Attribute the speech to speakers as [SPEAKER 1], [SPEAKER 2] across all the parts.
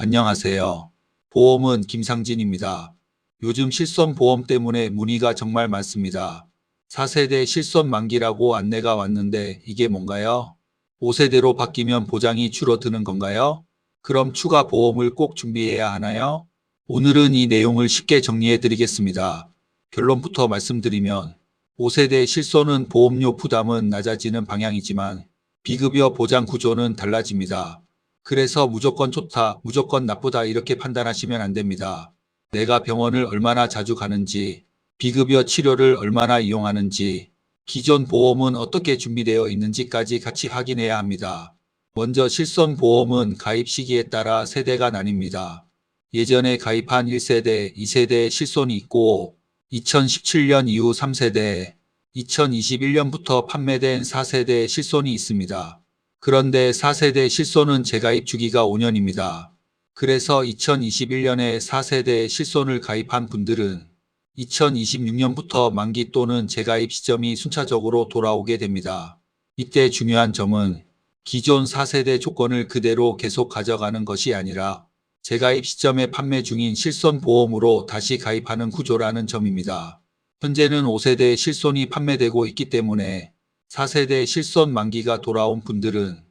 [SPEAKER 1] 안녕하세요. 보험은 김상진입니다. 요즘 실손보험 때문에 문의가 정말 많습니다. 4세대 실손 만기라고 안내가 왔는데 이게 뭔가요? 5세대로 바뀌면 보장이 줄어드는 건가요? 그럼 추가 보험을 꼭 준비해야 하나요? 오늘은 이 내용을 쉽게 정리해 드리겠습니다. 결론부터 말씀드리면 5세대 실손은 보험료 부담은 낮아지는 방향이지만 비급여 보장 구조는 달라집니다. 그래서 무조건 좋다, 무조건 나쁘다 이렇게 판단하시면 안 됩니다. 내가 병원을 얼마나 자주 가는지, 비급여 치료를 얼마나 이용하는지, 기존 보험은 어떻게 준비되어 있는지까지 같이 확인해야 합니다. 먼저 실손보험은 가입 시기에 따라 세대가 나뉩니다. 예전에 가입한 1세대, 2세대 실손이 있고 2017년 이후 3세대, 2021년부터 판매된 4세대 실손이 있습니다. 그런데 4세대 실손은 재가입 주기가 5년입니다. 그래서 2021년에 4세대 실손을 가입한 분들은 2026년부터 만기 또는 재가입 시점이 순차적으로 돌아오게 됩니다. 이때 중요한 점은 기존 4세대 조건을 그대로 계속 가져가는 것이 아니라 재가입 시점에 판매 중인 실손보험으로 다시 가입하는 구조라는 점입니다. 현재는 5세대 실손이 판매되고 있기 때문에 4세대 실손 만기가 돌아온 분들은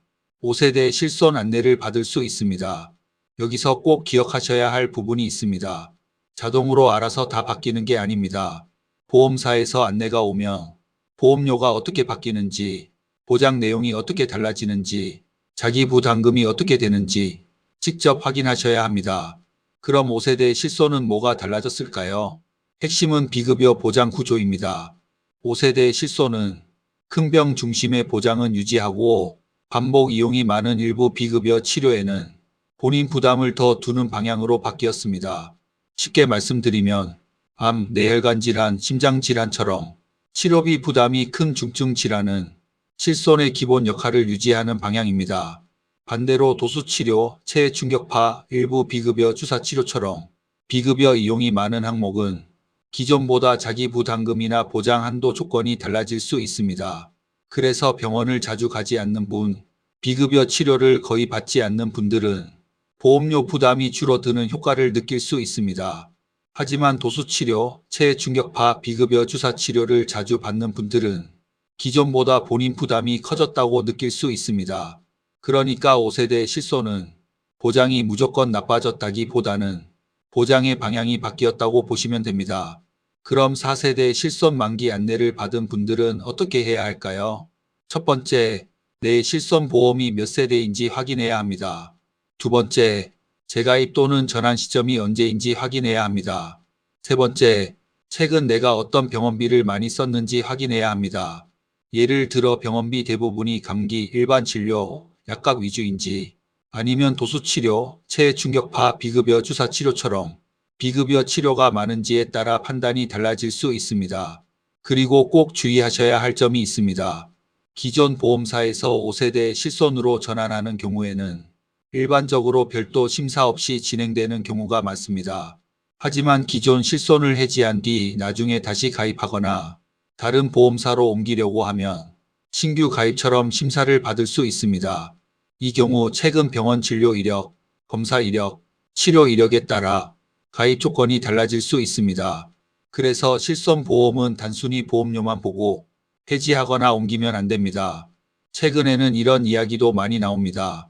[SPEAKER 1] 5세대 실손 안내를 받을 수 있습니다. 여기서 꼭 기억하셔야 할 부분이 있습니다. 자동으로 알아서 다 바뀌는 게 아닙니다. 보험사에서 안내가 오면 보험료가 어떻게 바뀌는지, 보장 내용이 어떻게 달라지는지, 자기 부담금이 어떻게 되는지 직접 확인하셔야 합니다. 그럼 5세대 실손은 뭐가 달라졌을까요? 핵심은 비급여 보장 구조입니다. 5세대 실손은 큰 병 중심의 보장은 유지하고 반복 이용이 많은 일부 비급여 치료에는 본인 부담을 더 두는 방향으로 바뀌었습니다. 쉽게 말씀드리면 암, 뇌혈관 질환, 심장 질환처럼 치료비 부담이 큰 중증 질환은 실손의 기본 역할을 유지하는 방향입니다. 반대로 도수치료, 체해 충격파, 일부 비급여 주사치료처럼 비급여 이용이 많은 항목은 기존보다 자기 부담금이나 보장 한도 조건이 달라질 수 있습니다. 그래서 병원을 자주 가지 않는 분, 비급여 치료를 거의 받지 않는 분들은 보험료 부담이 줄어드는 효과를 느낄 수 있습니다. 하지만 도수치료, 체해 충격파, 비급여 주사 치료를 자주 받는 분들은 기존보다 본인 부담이 커졌다고 느낄 수 있습니다. 그러니까 5세대 실손은 보장이 무조건 나빠졌다기보다는 보장의 방향이 바뀌었다고 보시면 됩니다. 그럼 4세대 실손 만기 안내를 받은 분들은 어떻게 해야 할까요? 첫 번째, 내 실손 보험이 몇 세대인지 확인해야 합니다. 두 번째, 재가입 또는 전환 시점이 언제인지 확인해야 합니다. 세 번째, 최근 내가 어떤 병원비를 많이 썼는지 확인해야 합니다. 예를 들어 병원비 대부분이 감기, 일반 진료, 약값 위주인지 아니면 도수치료, 체해 충격파, 비급여 주사 치료처럼 비급여 치료가 많은지에 따라 판단이 달라질 수 있습니다. 그리고 꼭 주의하셔야 할 점이 있습니다. 기존 보험사에서 5세대 실손으로 전환하는 경우에는 일반적으로 별도 심사 없이 진행되는 경우가 많습니다. 하지만 기존 실손을 해지한 뒤 나중에 다시 가입하거나 다른 보험사로 옮기려고 하면 신규 가입처럼 심사를 받을 수 있습니다. 이 경우 최근 병원 진료 이력, 검사 이력, 치료 이력에 따라 가입 조건이 달라질 수 있습니다. 그래서 실손보험은 단순히 보험료만 보고 해지하거나 옮기면 안 됩니다. 최근에는 이런 이야기도 많이 나옵니다.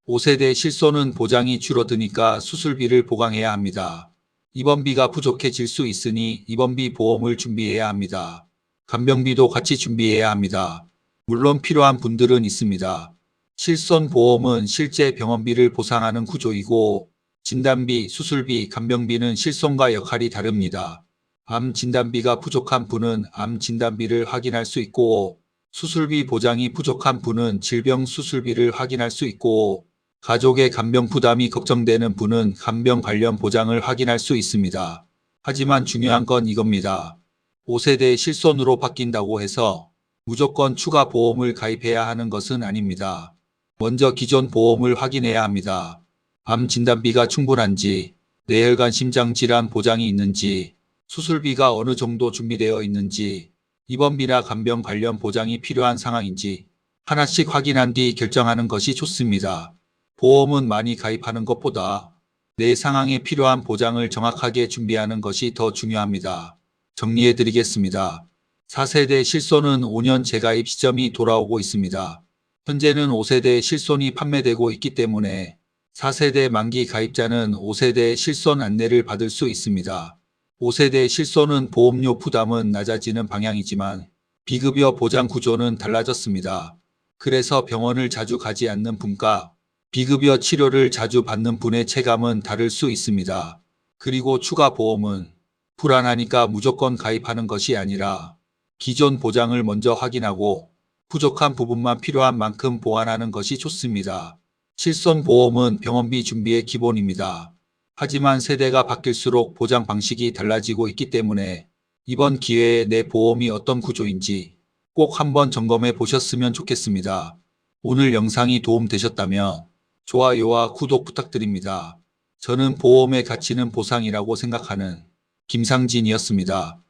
[SPEAKER 1] 5세대 실손은 보장이 줄어드니까 수술비를 보강해야 합니다. 입원비가 부족해질 수 있으니 입원비 보험을 준비해야 합니다. 간병비도 같이 준비해야 합니다. 물론 필요한 분들은 있습니다. 실손보험은 실제 병원비를 보상하는 구조이고 진단비, 수술비, 간병비는 실손과 역할이 다릅니다. 암 진단비가 부족한 분은 암 진단비를 확인할 수 있고 수술비 보장이 부족한 분은 질병 수술비를 확인할 수 있고 가족의 간병 부담이 걱정되는 분은 간병 관련 보장을 확인할 수 있습니다. 하지만 중요한 건 이겁니다. 5세대 실손으로 바뀐다고 해서 무조건 추가 보험을 가입해야 하는 것은 아닙니다. 먼저 기존 보험을 확인해야 합니다. 암 진단비가 충분한지, 뇌혈관 심장질환 보장이 있는지, 수술비가 어느 정도 준비되어 있는지, 입원비나 간병 관련 보장이 필요한 상황인지 하나씩 확인한 뒤 결정하는 것이 좋습니다. 보험은 많이 가입하는 것보다 내 상황에 필요한 보장을 정확하게 준비하는 것이 더 중요합니다. 정리해 드리겠습니다. 4세대 실손은 5년 재가입 시점이 돌아오고 있습니다. 현재는 5세대 실손이 판매되고 있기 때문에 4세대 만기 가입자는 5세대 실손 안내를 받을 수 있습니다. 5세대 실손은 보험료 부담은 낮아지는 방향이지만 비급여 보장 구조는 달라졌습니다. 그래서 병원을 자주 가지 않는 분과 비급여 치료를 자주 받는 분의 체감은 다를 수 있습니다. 그리고 추가 보험은 불안하니까 무조건 가입하는 것이 아니라 기존 보장을 먼저 확인하고 부족한 부분만 필요한 만큼 보완하는 것이 좋습니다. 실손보험은 병원비 준비의 기본입니다. 하지만 세대가 바뀔수록 보장 방식이 달라지고 있기 때문에 이번 기회에 내 보험이 어떤 구조인지 꼭 한번 점검해 보셨으면 좋겠습니다. 오늘 영상이 도움되셨다면 좋아요와 구독 부탁드립니다. 저는 보험의 가치는 보상이라고 생각하는 김상진이었습니다.